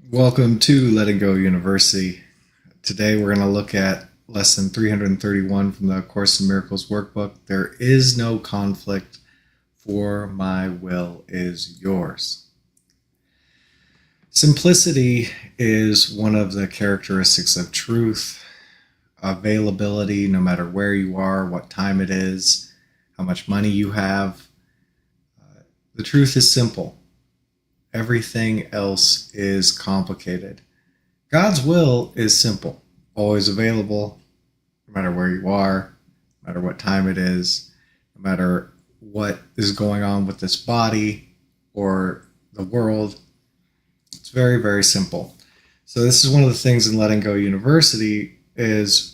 Welcome to Letting Go University. Today we're going to look at lesson 331 from the Course in Miracles workbook. There is no conflict, for my will is yours. Simplicity is one of the characteristics of truth. Availability, no matter where you are, what time it is, how much money you have. The truth is simple. Everything else is complicated. God's will is simple, always available, no matter where you are, no matter what time it is, no matter what is going on with this body or the world. It's very, very simple. So this is one of the things in Letting Go University is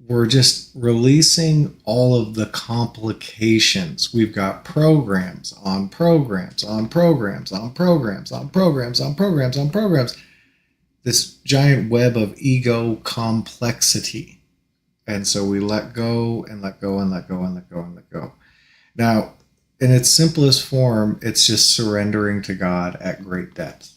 we're just releasing all of the complications. We've got programs on programs on programs on programs on programs on programs on programs. This giant web of ego complexity. And so we let go and let go and let go and let go and let go. Now, in its simplest form, it's just surrendering to God at great depth.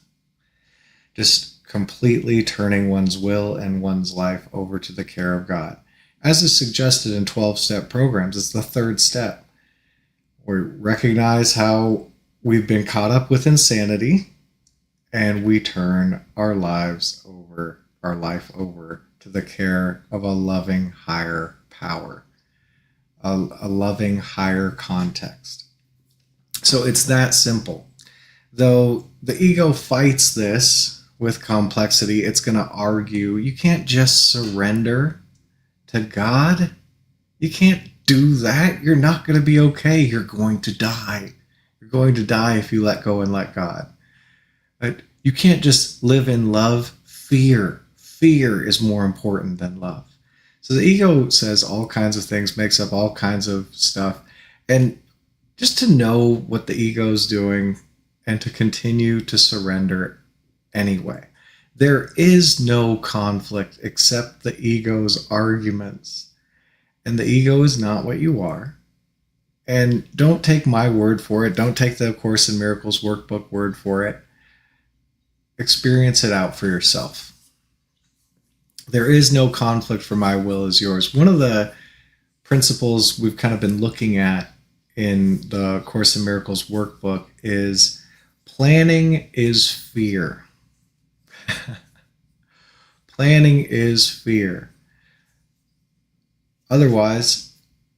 Just completely turning one's will and one's life over to the care of God. As is suggested in 12-step programs, it's the third step. We recognize how we've been caught up with insanity, and we turn our life over to the care of a loving higher power, a loving higher context. So it's that simple. Though the ego fights this with complexity, it's going to argue, you can't just surrender to God. You can't do that. You're not going to be okay. You're going to die. You're going to die if you let go and let God. But you can't just live in love. Fear is more important than love. So the ego says all kinds of things, makes up all kinds of stuff. And just to know what the ego is doing and to continue to surrender anyway. There is no conflict except the ego's arguments. And the ego is not what you are. And don't take my word for it. Don't take the Course in Miracles workbook word for it. Experience it out for yourself. There is no conflict, for my will is yours. One of the principles we've kind of been looking at in the Course in Miracles workbook is planning is fear. Planning is fear. Otherwise,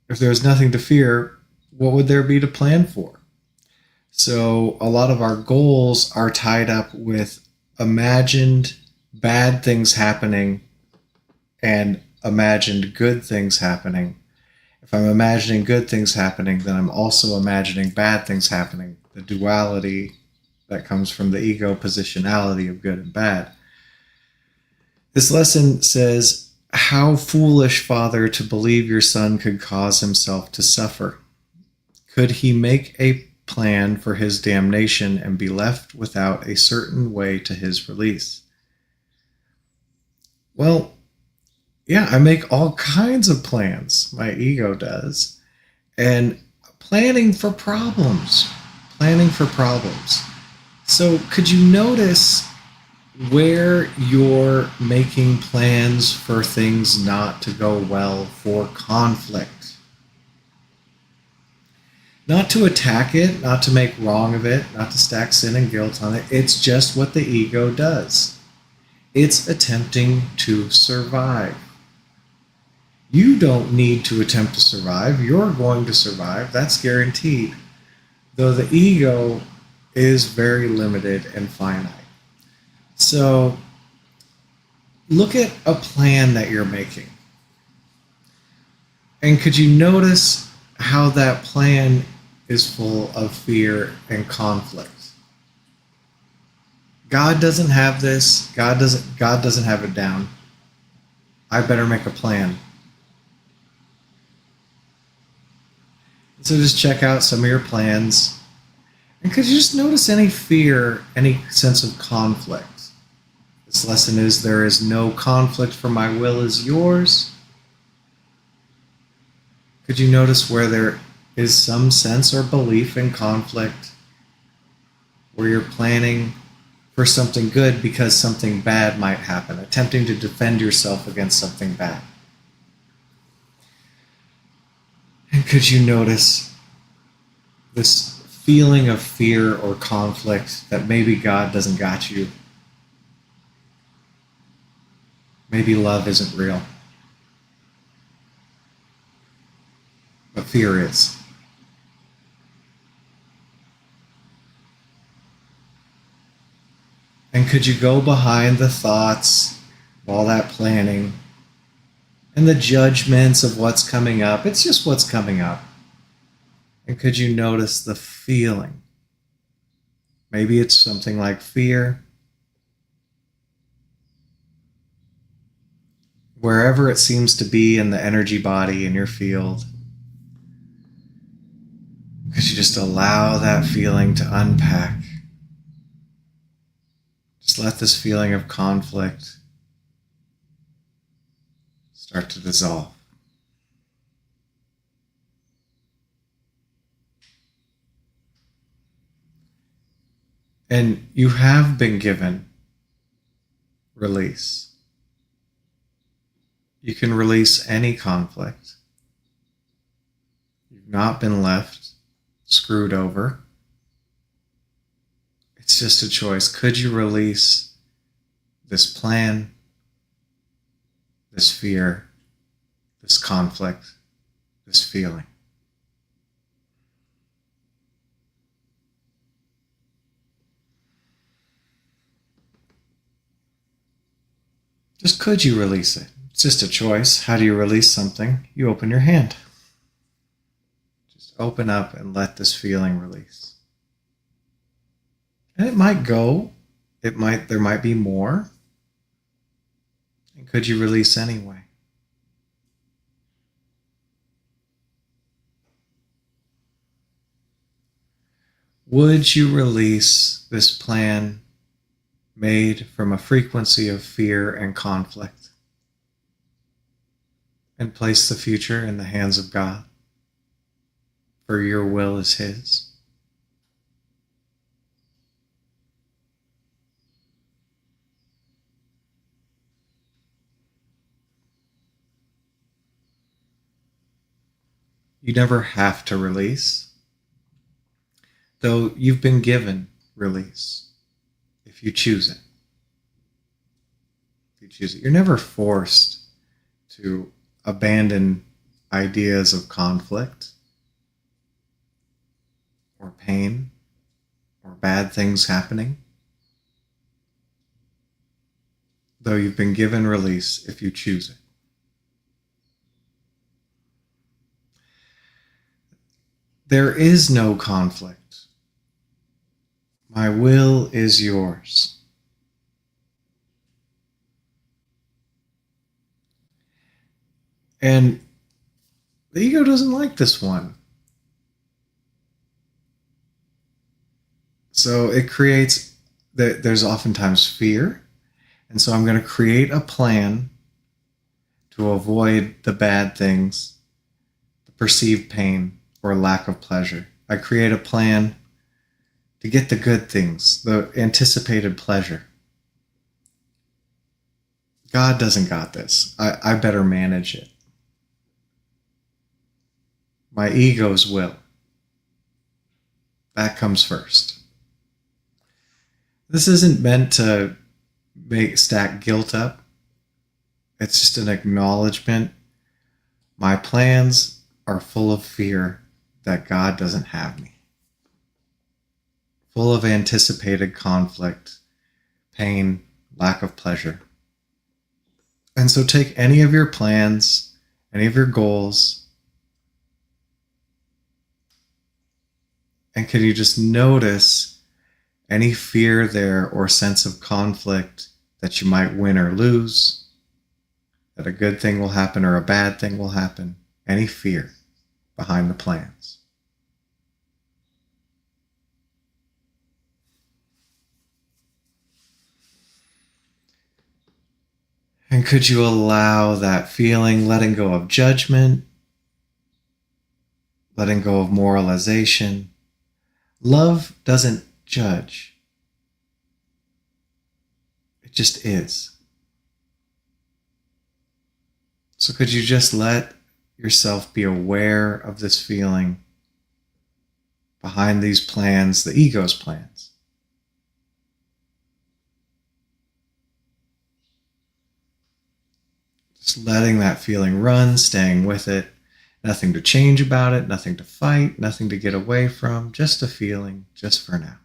if there's nothing to fear, what would there be to plan for? So a lot of our goals are tied up with imagined bad things happening and imagined good things happening. If I'm imagining good things happening, then I'm also imagining bad things happening. The duality that comes from the ego positionality of good and bad. This lesson says, how foolish, Father, to believe your Son could cause himself to suffer. Could he make a plan for his damnation and be left without a certain way to his release? Well, yeah, I make all kinds of plans. My ego does. And planning for problems. So could you notice where you're making plans for things not to go well, for conflict? Not to attack it, not to make wrong of it, not to stack sin and guilt on it. It's just what the ego does. It's attempting to survive. You don't need to attempt to survive. You're going to survive. That's guaranteed. Though the ego is very limited and finite. So look at a plan that you're making. And could you notice how that plan is full of fear and conflict? God doesn't have this. God doesn't have it down. I better make a plan. So just check out some of your plans. And could you just notice any fear, any sense of conflict? This lesson is, there is no conflict, for my will is yours. Could you notice where there is some sense or belief in conflict, where you're planning for something good because something bad might happen, attempting to defend yourself against something bad. And could you notice this feeling of fear or conflict that maybe God doesn't got you? Maybe love isn't real, but fear is. And could you go behind the thoughts of all that planning and the judgments of what's coming up? It's just what's coming up. And could you notice the feeling? Maybe it's something like fear. Wherever it seems to be in the energy body in your field, could you just allow that feeling to unpack? Just let this feeling of conflict start to dissolve. And you have been given release. You can release any conflict. You've not been left screwed over. It's just a choice. Could you release this plan, this fear, this conflict, this feeling? Just could you release it? It's just a choice. How do you release something? You open your hand. Just open up and let this feeling release. And it might go. There might be more. And could you release anyway? Would you release this plan made from a frequency of fear and conflict and place the future in the hands of God? For your will is His. You never have to release, though you've been given release if you choose it. If you choose it. You're never forced to abandon ideas of conflict or pain or bad things happening, though you've been given release if you choose it. There is no conflict. My will is yours. And the ego doesn't like this one. So it creates, there's oftentimes fear. And so I'm going to create a plan to avoid the bad things, the perceived pain, or lack of pleasure. I create a plan to get the good things, the anticipated pleasure. God doesn't got this. I better manage it. My ego's will. That comes first. This isn't meant to stack guilt up. It's just an acknowledgement. My plans are full of fear that God doesn't have me. Full of anticipated conflict, pain, lack of pleasure. And so take any of your plans, any of your goals, and can you just notice any fear there or sense of conflict that you might win or lose, that a good thing will happen or a bad thing will happen, any fear behind the plans. And could you allow that feeling, letting go of judgment, letting go of moralization? Love doesn't judge. just is. So could you just let yourself be aware of this feeling behind these plans, the ego's plans? Just letting that feeling run, staying with it. Nothing to change about it, nothing to fight, nothing to get away from, just a feeling, just for now.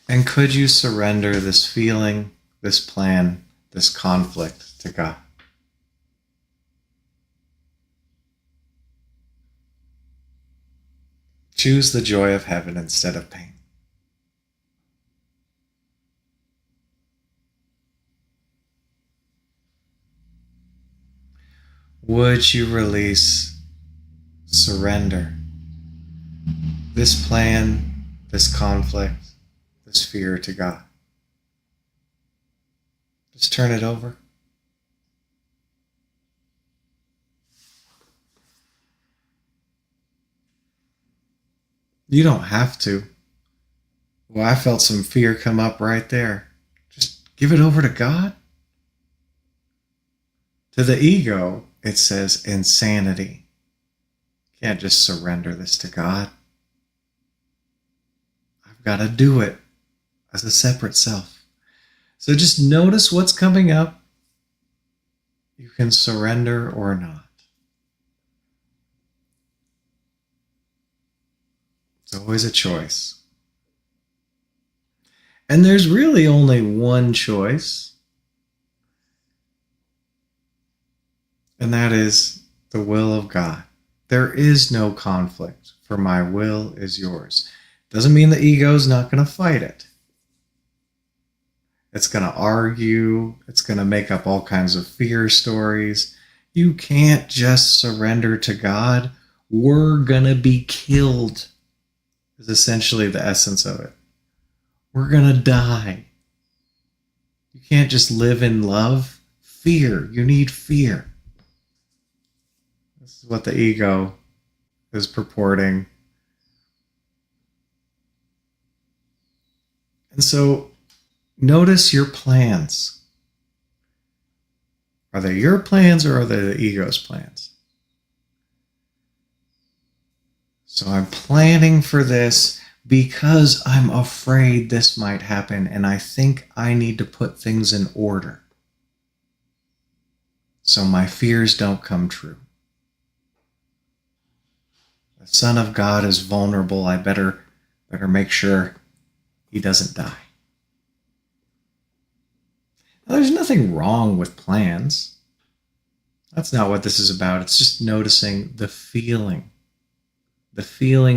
And could you surrender this feeling, this plan, this conflict to God? Choose the joy of heaven instead of pain. Would you release, surrender this plan, this conflict, this fear to God? Just turn it over. You don't have to. Well, I felt some fear come up right there. Just give it over to God. To the ego, it says insanity. You can't just surrender this to God. I've got to do it as a separate self. So just notice what's coming up. You can surrender or not. It's always a choice. And there's really only one choice, and that is the will of God. There is no conflict, for my will is yours. Doesn't mean the ego's not going to fight it. It's going to argue. It's going to make up all kinds of fear stories. You can't just surrender to God. We're going to be killed, is essentially the essence of it. We're going to die. You can't just live in love. Fear. You need fear. This is what the ego is purporting. And so notice your plans. Are they your plans or are they the ego's plans? So I'm planning for this because I'm afraid this might happen and I think I need to put things in order so my fears don't come true. The Son of God is vulnerable. I better make sure he doesn't die. Now, there's nothing wrong with plans. That's not what this is about. It's just noticing the feeling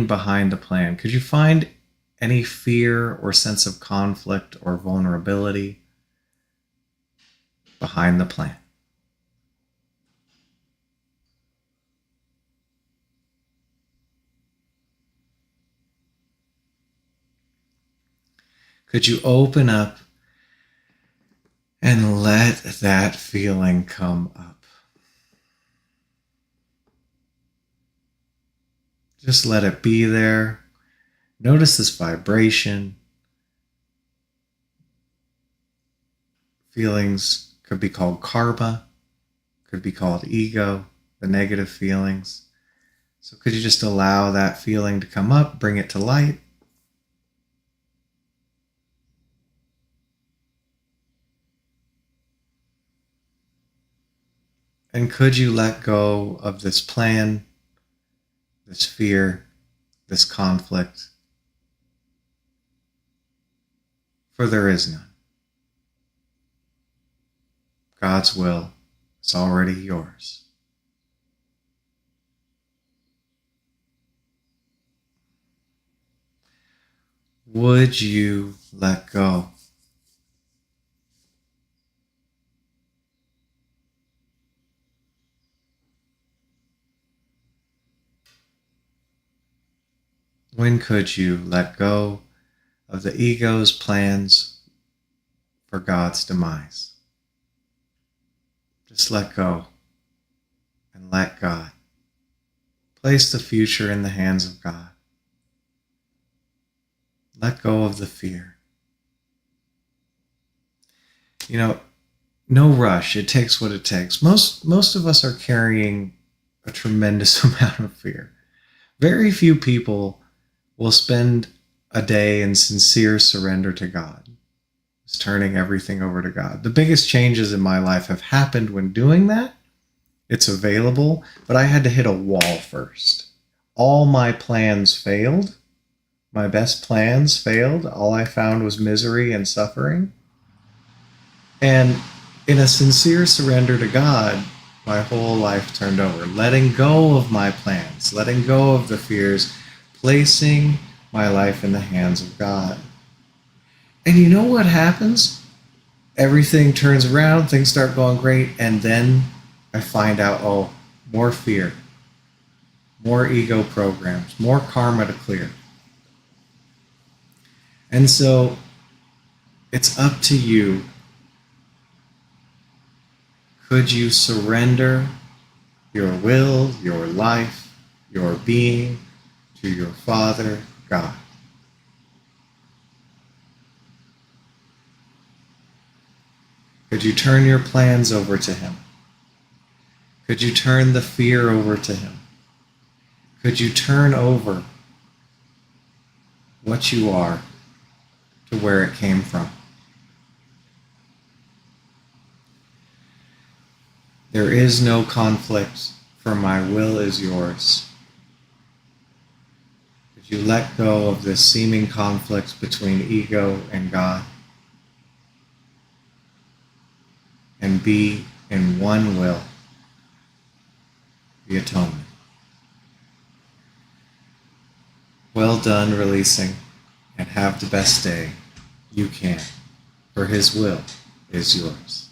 behind the plan. Could you find any fear or sense of conflict or vulnerability behind the plan? Could you open up and let that feeling come up? Just let it be there. Notice this vibration. Feelings could be called karma, could be called ego, the negative feelings. So could you just allow that feeling to come up, bring it to light? And could you let go of this plan, this fear, this conflict? For there is none. God's will is already yours. Would you let go? When could you let go of the ego's plans for God's demise? Just let go. and let God. Place the future in the hands of God. Let go of the fear. No rush. It takes what it takes. Most of us are carrying a tremendous amount of fear. Very few people will spend a day in sincere surrender to God. It's turning everything over to God. The biggest changes in my life have happened when doing that. It's available, but I had to hit a wall first. All my plans failed. My best plans failed. All I found was misery and suffering. And in a sincere surrender to God, my whole life turned over. Letting go of my plans, letting go of the fears, placing my life in the hands of God. And you know what happens? Everything turns around, things start going great, and then I find out, more fear, more ego programs, more karma to clear. And so it's up to you. Could you surrender your will, your life, your being to your Father, God? Could you turn your plans over to Him? Could you turn the fear over to Him? Could you turn over what you are to where it came from? There is no conflict, for my will is yours. Could you let go of this seeming conflict between ego and God and be in one will, the atonement? Well done releasing, and have the best day you can, for His will is yours.